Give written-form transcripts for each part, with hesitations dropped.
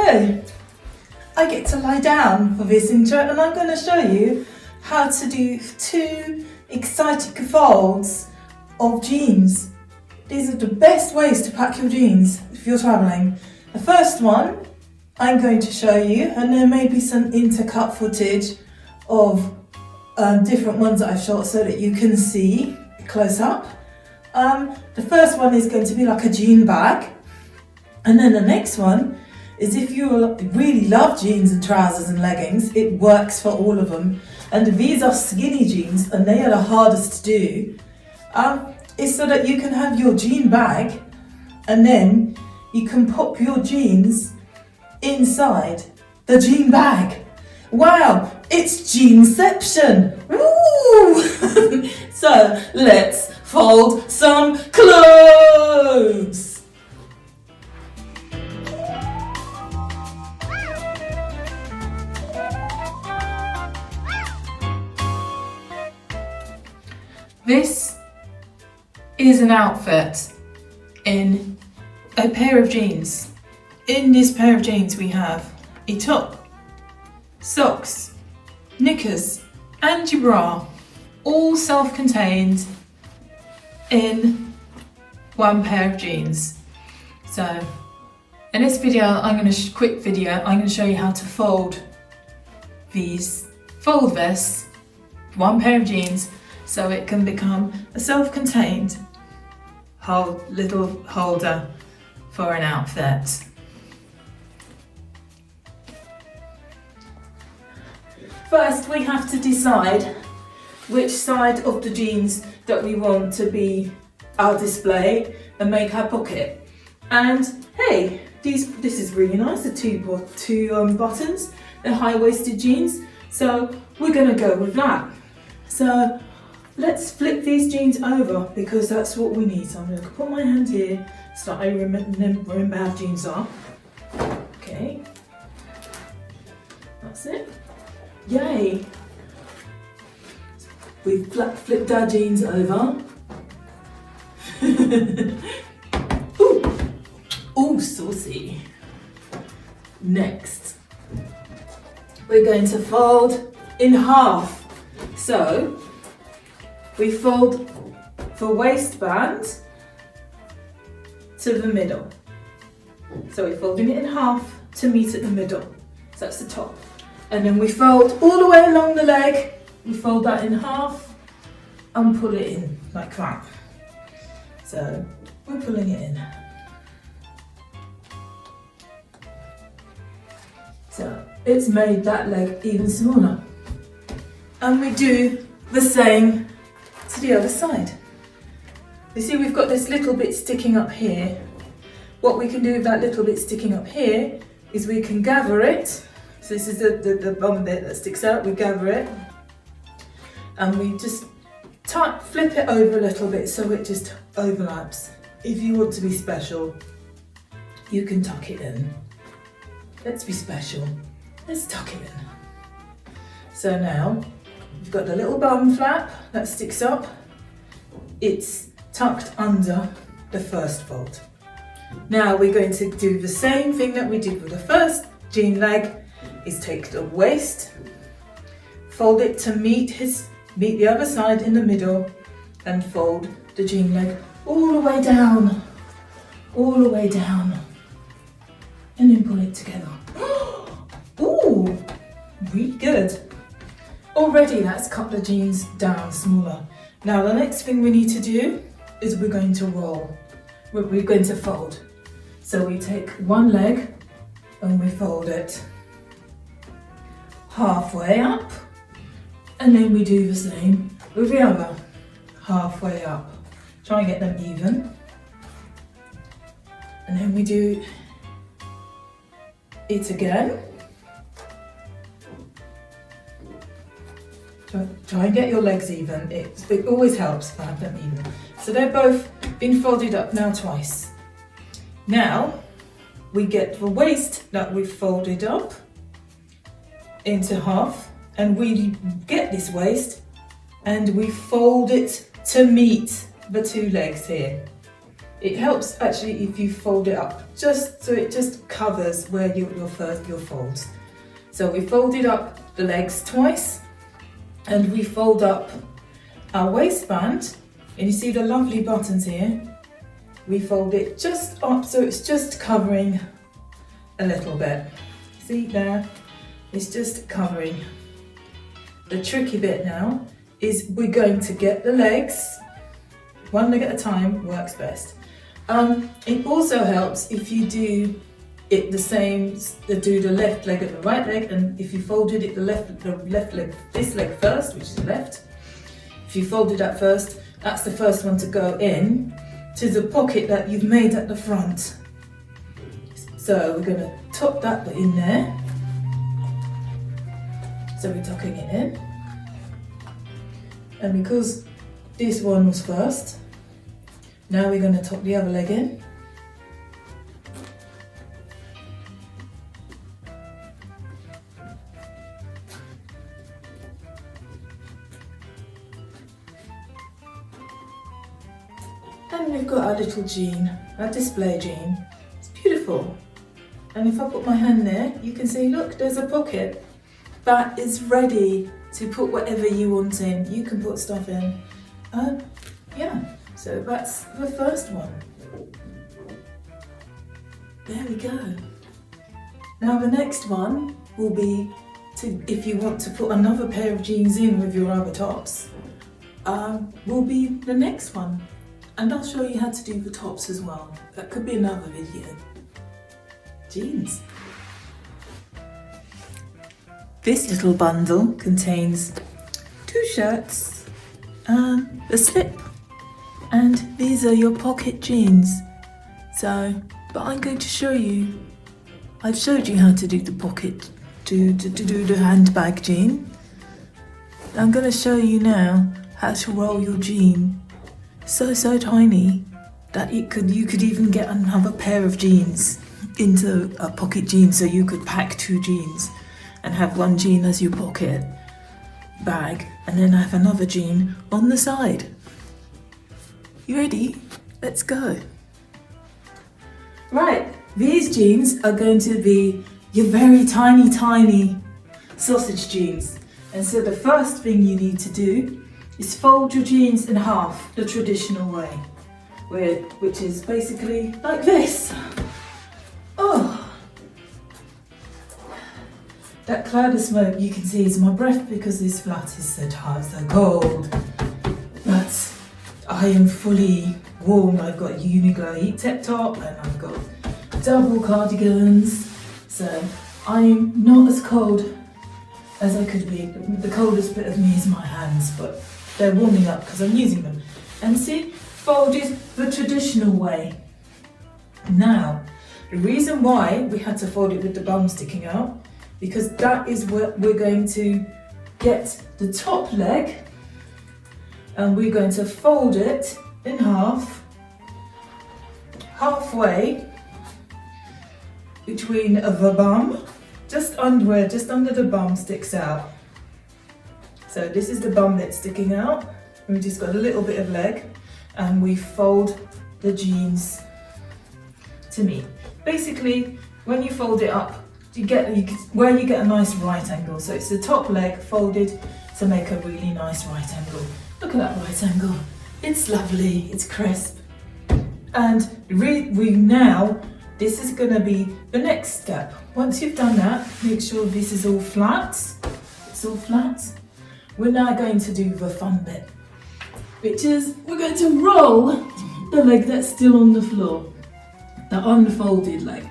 So, I get to lie down for this intro and I'm going to show you how to do 2 exciting folds of jeans. These are the best ways to pack your jeans if you're travelling. The first one I'm going to show you, and there may be some intercut footage of different ones that I've shot so that you can see close up. The first one is going to be like a jean bag, and then the next one is if you really love jeans and trousers and leggings, it works for all of them. And these are skinny jeans and they are the hardest to do. It's so that you can have your jean bag and then you can pop your jeans inside the jean bag. Wow, it's jeanception! Woo! So let's fold some clothes! This is an outfit in a pair of jeans. In this pair of jeans we have a top, socks, knickers and your bra, all self-contained in one pair of jeans. So in this video, I'm going to show you how to fold this one pair of jeans so it can become a self-contained little holder for an outfit. First, we have to decide which side of the jeans that we want to be our display and make our pocket. And hey, this is really nice, the two buttons, they're high-waisted jeans, so we're gonna go with that. So let's flip these jeans over because that's what we need. So I'm gonna put my hand here so I remember how jeans are. Okay, that's it. Yay! We've flipped our jeans over. Ooh, saucy. Next, we're going to fold in half. So, we fold the waistband to the middle. So we're folding it in half to meet at the middle. So that's the top. And then we fold all the way along the leg. We fold that in half and pull it in like that. So we're pulling it in. So it's made that leg even smaller. And we do the same to the other side. You see we've got this little bit sticking up here. What we can do with that little bit sticking up here is we can gather it. So this is the bum bit that sticks out, we gather it and we just flip it over a little bit so it just overlaps. If you want to be special, you can tuck it in. Let's be special, let's tuck it in. So now, we've got the little bum flap that sticks up, it's tucked under the first fold. Now we're going to do the same thing that we did with the first jean leg, is take the waist, fold it to meet the other side in the middle and fold the jean leg all the way down, and then pull it together. Ooh, really good. Already that's cut the jeans down smaller. Now the next thing we need to do is we're going to roll. We're going to fold. So we take one leg and we fold it halfway up, and then we do the same with the other, halfway up. Try and get them even. And then we do it again. Try and get your legs even. It always helps to have them even. So they're both been folded up now twice. Now we get the waist that we've folded up into half, and we get this waist and we fold it to meet the two legs here. It helps actually if you fold it up, just so it just covers where your folds. So we folded up the legs twice, and we fold up our waistband, and you see the lovely buttons here. We fold it just up so it's just covering a little bit. See there? It's just covering. The tricky bit now is we're going to get the legs, one leg at a time works best. It also helps if you do it the same, do the left leg and the right leg, and if you folded it the left leg, this leg first, which is left, if you folded that first, that's the first one to go in to the pocket that you've made at the front. So we're going to tuck that bit in there. So we're tucking it in. And because this one was first, now we're going to tuck the other leg in. And we've got our little jean, our display jean. It's beautiful. And if I put my hand there, you can see, look, there's a pocket that is ready to put whatever you want in. You can put stuff in. Yeah, so that's the first one. There we go. Now the next one will be to, if you want to put another pair of jeans in with your other tops, will be the next one. And I'll show you how to do the tops as well. That could be another video. Jeans. This little bundle contains 2 shirts, a slip, and these are your pocket jeans. So, but I'm going to show you, I've showed you how to do the pocket, to do the handbag jean. I'm going to show you now how to roll your jean so tiny that you could even get another pair of jeans into a pocket jean, so you could pack 2 jeans and have one jean as your pocket bag and then have another jean on the side. You ready? Let's go. Right, these jeans are going to be your very tiny sausage jeans. And so the first thing you need to do is fold your jeans in half the traditional way, which is basically like this. Oh, that cloud of smoke you can see is my breath because this flat is so hot, so cold. But I am fully warm. I've got Uniqlo heat tech top and I've got double cardigans, so I'm not as cold as I could be. The coldest bit of me is my hands, but they're warming up because I'm using them. And see, folded the traditional way. Now, the reason why we had to fold it with the bum sticking out, because that is what we're going to get the top leg, and we're going to fold it in half, halfway between the bum, just under the bum sticks out. So this is the bum that's sticking out. We've just got a little bit of leg, and we fold the jeans to meet. Basically, when you fold it up, you get a nice right angle. So it's the top leg folded to make a really nice right angle. Look at that right angle. It's lovely, it's crisp. And this is going to be the next step. Once you've done that, make sure this is all flat. It's all flat. We're now going to do the fun bit, which is we're going to roll the leg that's still on the floor, the unfolded leg.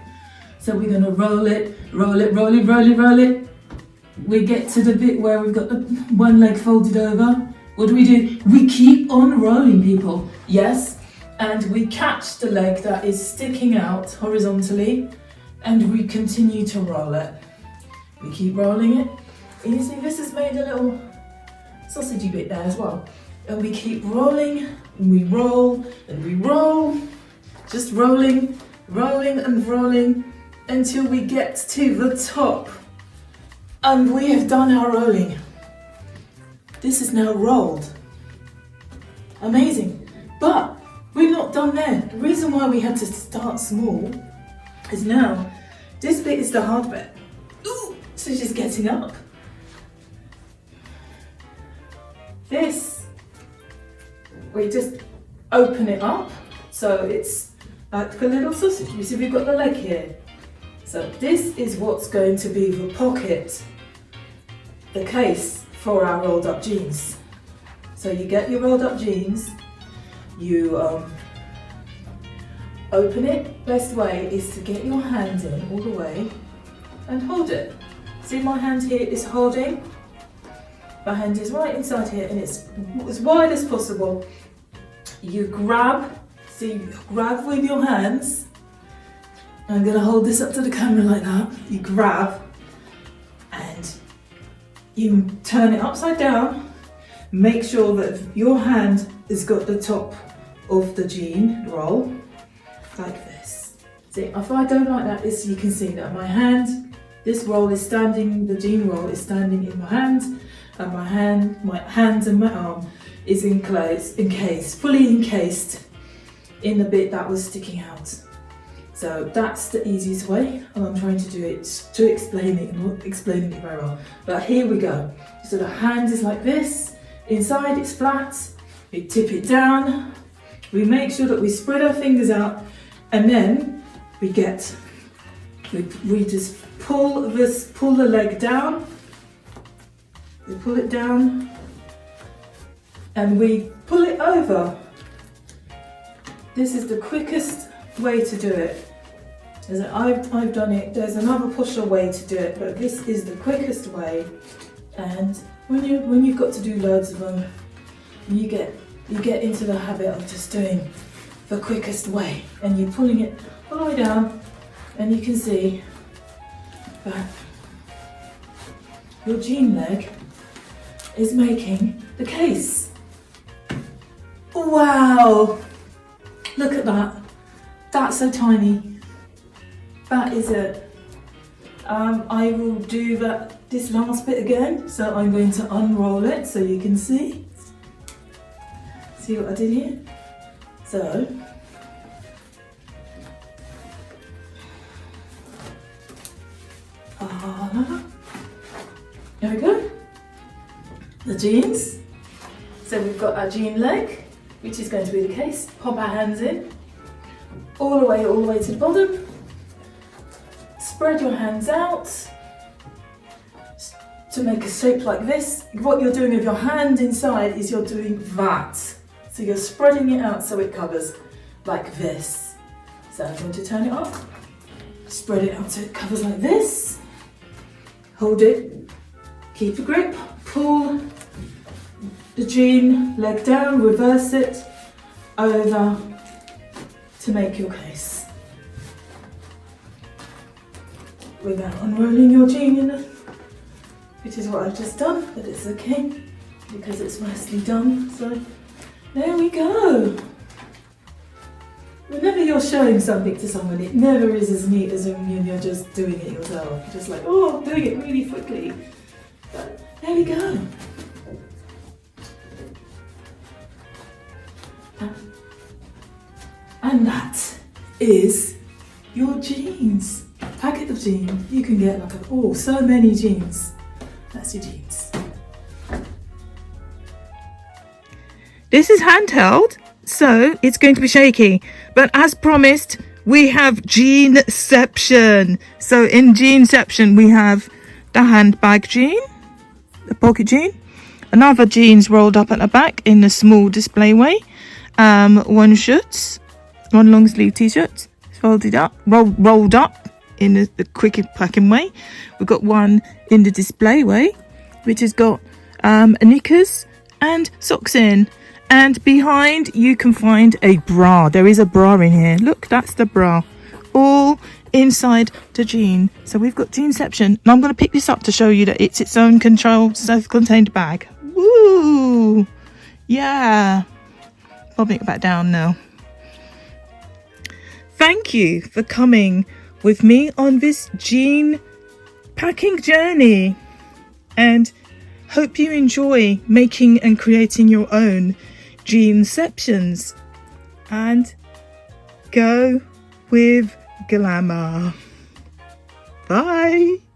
So we're going to roll it. We get to the bit where we've got the one leg folded over. What do? We keep on rolling, people. Yes. And we catch the leg that is sticking out horizontally, and we continue to roll it. We keep rolling it. And you see this has made a little sausagey bit there as well. And we keep rolling, and we roll, and we roll. Just rolling and rolling until we get to the top. And we have done our rolling. This is now rolled. Amazing. But we're not done there. The reason why we had to start small is now this bit is the hard bit. Ooh, so she's getting up. This, we just open it up so it's like a little sausage. You see we've got the leg here. So this is what's going to be the pocket, the case for our rolled up jeans. So you get your rolled up jeans, you open it. Best way is to get your hand in all the way and hold it. See my hand here is holding. My hand is right inside here and it's as wide as possible. You grab, see, grab with your hands. I'm gonna hold this up to the camera like that. You grab and you turn it upside down. Make sure that your hand has got the top of the jean roll, like this. See, if I don't like that, you can see that my hand, this roll is standing, the jean roll is standing in my hand, and my hand and my arm is fully encased in the bit that was sticking out. So that's the easiest way, and I'm trying to do it to explain it, not explaining it very well. But here we go. So the hand is like this, inside it's flat, we tip it down, we make sure that we spread our fingers out, and then we just pull the leg down, we pull it down, and we pull it over. This is the quickest way to do it. I've done it, there's another pusher way to do it, but this is the quickest way. And when you've got to do loads of them, you get into the habit of just doing the quickest way, and you're pulling it all the way down, and you can see that your jean leg is making the case. Wow! Look at that. That's so tiny. That is it. I will do this last bit again. So I'm going to unroll it so you can see. See what I did here? So, there we go. The jeans. So we've got our jean leg, which is going to be the case. Pop our hands in, all the way to the bottom. Spread your hands out to make a shape like this. What you're doing with your hand inside is you're doing that. So you're spreading it out so it covers like this. So I'm going to turn it off. Spread it out so it covers like this. Hold it, keep a grip, pull the jean leg down, reverse it over to make your case. Without unrolling your jean enough, which is what I've just done, but it's okay because it's nicely done. So there we go. Whenever you're showing something to someone, it never is as neat as when you're just doing it yourself. You're just like, oh, I'm doing it really quickly. But there we go. And that is your jeans. Packet of jeans. You can get like so many jeans. That's your jeans. This is handheld, so it's going to be shaky. But as promised, we have jeanception. So in jeanception, we have the handbag jean, the pocket jean, another jeans rolled up at the back in the small display way, one shirt, one long sleeve t-shirt, folded up, rolled up in the quick packing way. We've got one in the display way, which has got knickers and socks in. And behind you can find a bra. There is a bra in here. Look, that's the bra. All inside the jean. So we've got jeanception. And I'm going to pick this up to show you that it's its own controlled, self-contained bag. Woo! Yeah. Popping it back down now. Thank you for coming with me on this jean packing journey, and hope you enjoy making and creating your own jeanceptions. and go with glamour. Bye.